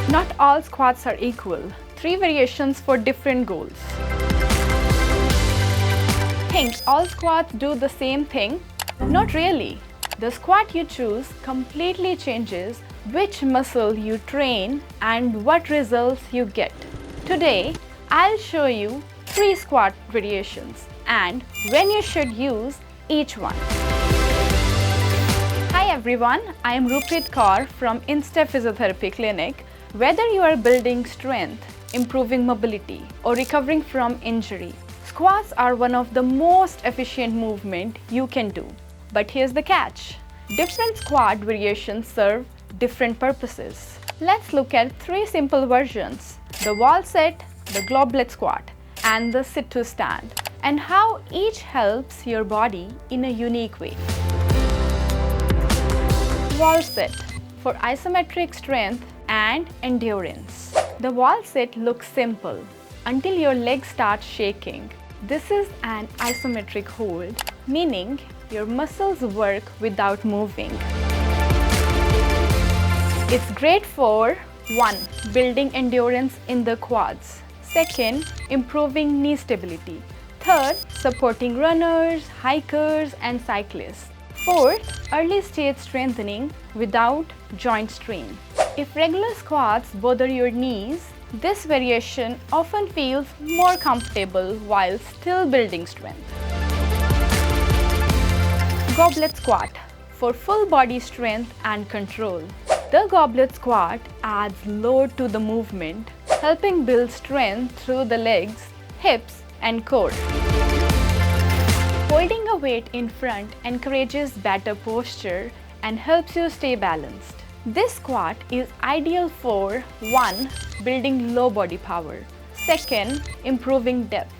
Not all squats are equal. 3 variations for different goals. Think all squats do the same thing? Not really. The squat you choose completely changes which muscle you train and what results you get. Today, I'll show you 3 squat variations and when you should use each one. Hi everyone, I am Ruprit Kaur from Instep Physiotherapy Clinic. Whether you are building strength, improving mobility, or recovering from injury, squats are one of the most efficient movements you can do. But here's the catch. Different squat variations serve different purposes. Let's look at 3 simple versions: the wall sit, the goblet squat, and the sit to stand, and how each helps your body in a unique way. Wall sit for isometric strength and endurance. The wall sit looks simple until your legs start shaking. This is an isometric hold, meaning your muscles work without moving. It's great for 1. Building endurance in the quads. 2. Improving knee stability. 3. Supporting runners, hikers, and cyclists. 4. Early stage strengthening without joint strain. If regular squats bother your knees, this variation often feels more comfortable while still building strength. Goblet squat for full body strength and control. The goblet squat adds load to the movement, helping build strength through the legs, hips, and core. Holding a weight in front encourages better posture and helps you stay balanced. This squat is ideal for 1. Building low body power. 2. Improving depth.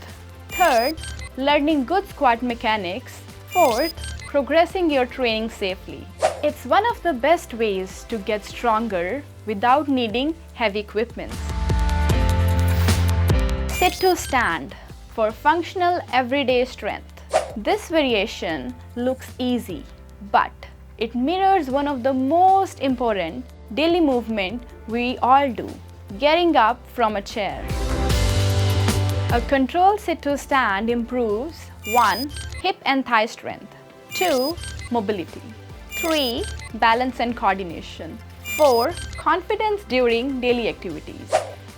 3. Learning good squat mechanics. 4. Progressing your training safely. It's one of the best ways to get stronger without needing heavy equipment. Sit to stand for functional everyday strength. This variation looks easy, but it mirrors one of the most important daily movement we all do, getting up from a chair. A controlled sit to stand improves 1. Hip and thigh strength. 2. Mobility. 3. Balance and coordination. 4. Confidence during daily activities.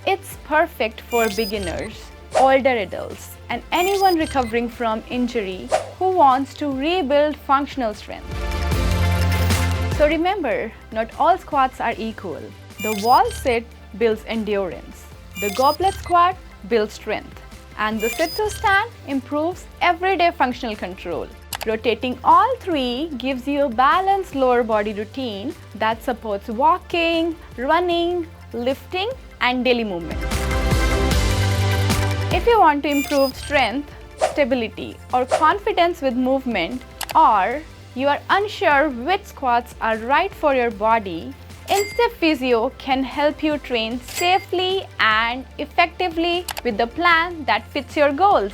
It's perfect for beginners, older adults, and anyone recovering from injury who wants to rebuild functional strength. So remember, not all squats are equal. The wall sit builds endurance, the goblet squat builds strength, and the sit to stand improves everyday functional control. Rotating all 3 gives you a balanced lower body routine that supports walking, running, lifting, and daily movement. If you want to improve strength, stability, or confidence with movement, or you are unsure which squats are right for your body, Instep Physio can help you train safely and effectively with the plan that fits your goals.